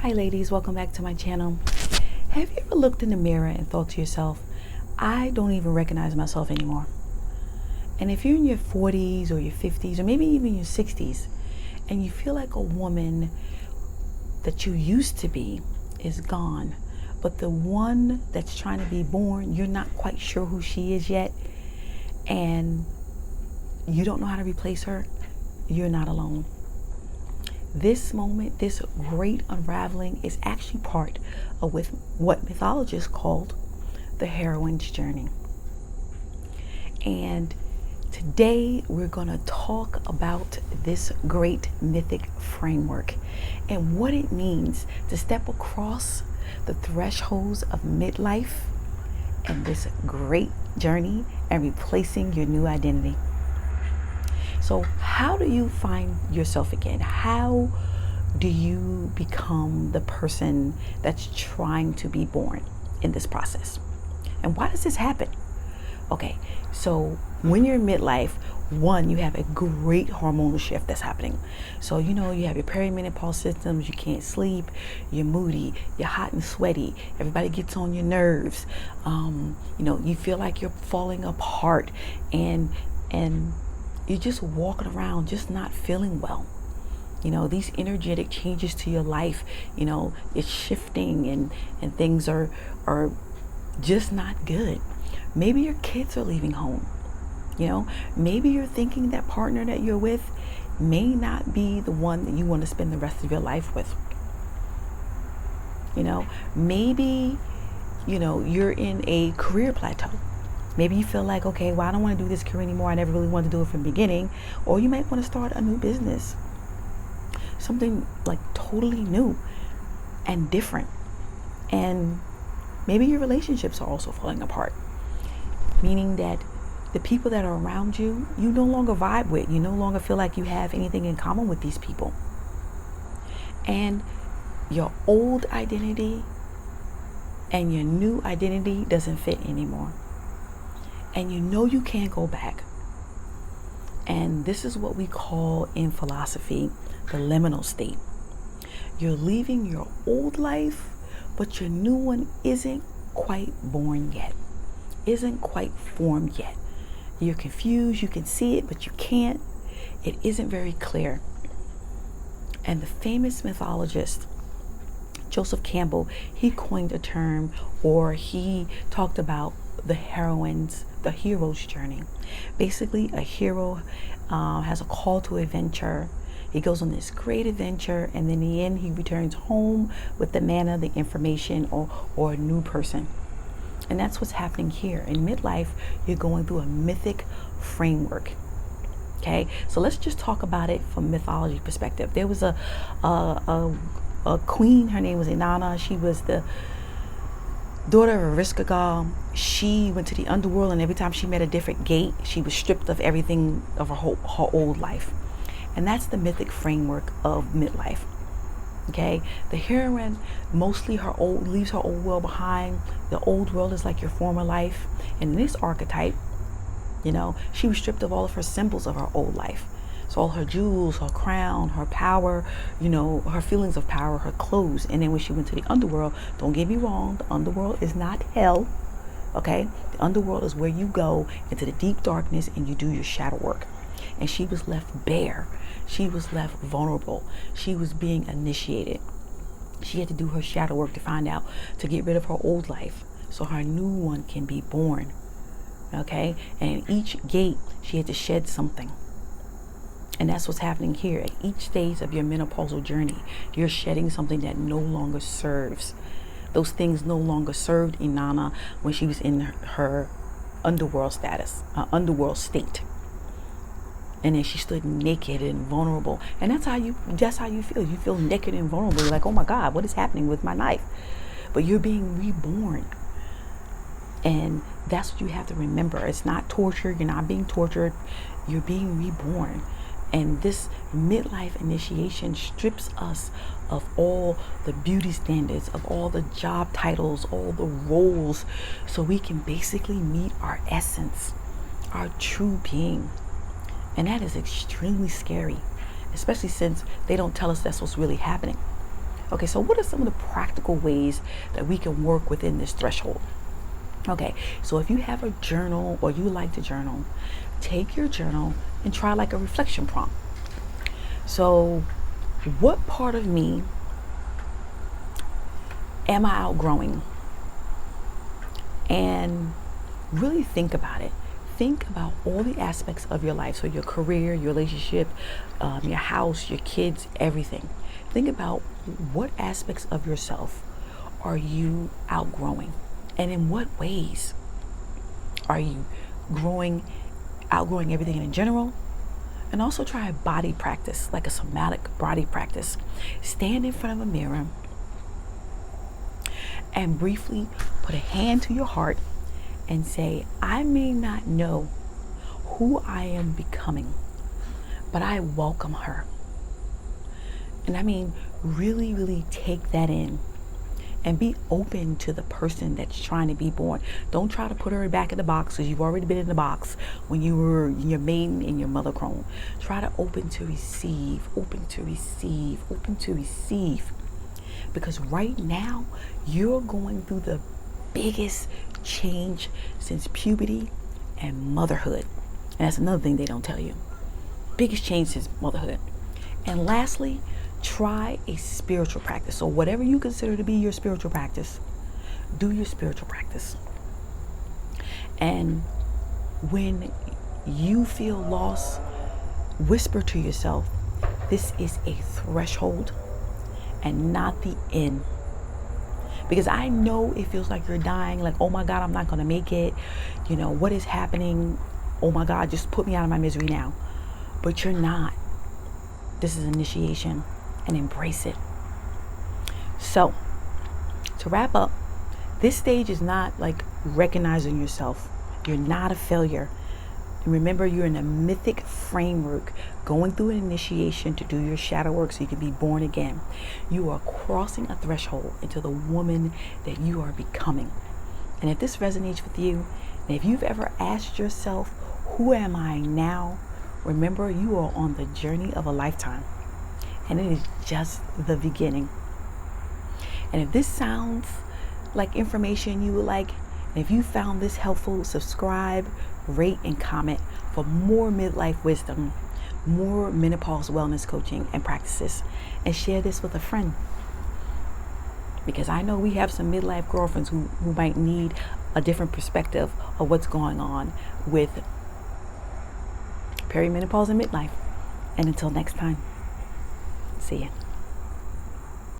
Hi ladies, welcome back to my channel. Have you ever looked in the mirror and thought to yourself, I don't even recognize myself anymore? And if you're in your 40s or your 50s or maybe even your 60s and you feel like a woman that you used to be is gone, but the one that's trying to be born, you're not quite sure who she is yet, and you don't know how to replace her, you're not alone. This moment, this great unraveling is actually part of what mythologists called the heroine's journey. And today we're going to talk about this great mythic framework and what it means to step across the thresholds of midlife and this great journey and replacing your new identity. So how do you find yourself again? How do you become the person that's trying to be born in this process? And why does this happen? Okay, so when you're in midlife, one, you have a great hormonal shift that's happening. So, you have your perimenopause symptoms, you can't sleep, you're moody, you're hot and sweaty, everybody gets on your nerves. You feel like you're falling apart and you're just walking around just not feeling well. These energetic changes to your life, it's shifting and things are just not good. Maybe your kids are leaving home. Maybe you're thinking that partner that you're with may not be the one that you want to spend the rest of your life with. Maybe, you're in a career plateau. Maybe you feel like, okay, well, I don't want to do this career anymore. I never really wanted to do it from the beginning. Or you might want to start a new business. Something like totally new and different. And maybe your relationships are also falling apart. Meaning that the people that are around you, you no longer vibe with. You no longer feel like you have anything in common with these people. And your old identity and your new identity doesn't fit anymore. And you can't go back. And this is what we call in philosophy the liminal state. You're leaving your old life, but your new one isn't quite born yet, isn't quite formed yet. You're confused, you can see it, but you can't. It isn't very clear. And the famous mythologist, Joseph Campbell, he coined a term, or he talked about the hero's journey. Basically, a hero has a call to adventure. He goes on this great adventure, and in the end, he returns home with the manna, the information, or a new person. And that's what's happening here. In midlife, you're going through a mythic framework. Okay, so let's just talk about it from mythology perspective. There was a queen. Her name was Inanna. She was the daughter of Ereshkigal. She went to the underworld, and every time she met a different gate, she was stripped of everything of her old life. And that's the mythic framework of midlife. Okay, the heroine mostly leaves her old world behind. The old world is like your former life. And in this archetype, she was stripped of all of her symbols of her old life. So all her jewels, her crown, her power, her feelings of power, her clothes. And then when she went to the underworld, don't get me wrong, the underworld is not hell. Okay, the underworld is where you go into the deep darkness and you do your shadow work. And she was left bare. She was left vulnerable. She was being initiated. She had to do her shadow work to get rid of her old life so her new one can be born. Okay, and each gate she had to shed something. And that's what's happening here. At each stage of your menopausal journey, you're shedding something that no longer serves. Those things no longer served Inanna when she was in her underworld state. And then she stood naked and vulnerable. And that's how you feel. You feel naked and vulnerable. You're like, oh my God, what is happening with my life? But you're being reborn. And that's what you have to remember. It's not torture. You're not being tortured. You're being reborn. And this midlife initiation strips us of all the beauty standards, of all the job titles, all the roles, so we can basically meet our essence, our true being. And that is extremely scary, especially since they don't tell us that's what's really happening. Okay, so what are some of the practical ways that we can work within this threshold? Okay, so if you have a journal or you like to journal, take your journal and try like a reflection prompt. So, what part of me am I outgrowing? And really think about it. Think about all the aspects of your life. So, your career, your relationship, your house, your kids, everything. Think about what aspects of yourself are you outgrowing? And in what ways are you outgrowing everything in general? And also try a body practice, like a somatic body practice. Stand in front of a mirror and briefly put a hand to your heart and say, I may not know who I am becoming, but I welcome her. And I mean, really, really take that in and be open to the person that's trying to be born. Don't try to put her back in the box, because you've already been in the box when you were in your maiden and your mother crone. Try to open to receive, open to receive, open to receive. Because right now, you're going through the biggest change since puberty and motherhood. And that's another thing they don't tell you. Biggest change since motherhood. And lastly, try a spiritual practice. So whatever you consider to be your spiritual practice, do your spiritual practice. And when you feel lost, whisper to yourself, this is a threshold and not the end. Because I know it feels like you're dying, like, oh my God, I'm not going to make it. You know, what is happening? Oh my God, just put me out of my misery now. But you're not. This is initiation, and embrace it. So, to wrap up, this stage is not like recognizing yourself. You're not a failure. And remember, you're in a mythic framework going through an initiation to do your shadow work so you can be born again. You are crossing a threshold into the woman that you are becoming. And if this resonates with you, and if you've ever asked yourself, who am I now? Remember, you are on the journey of a lifetime. And it is just the beginning. And if this sounds like information you would like, and if you found this helpful, subscribe, rate, and comment for more midlife wisdom, more menopause wellness coaching and practices, and share this with a friend. Because I know we have some midlife girlfriends who might need a different perspective of what's going on with perimenopause and midlife. And until next time, see ya.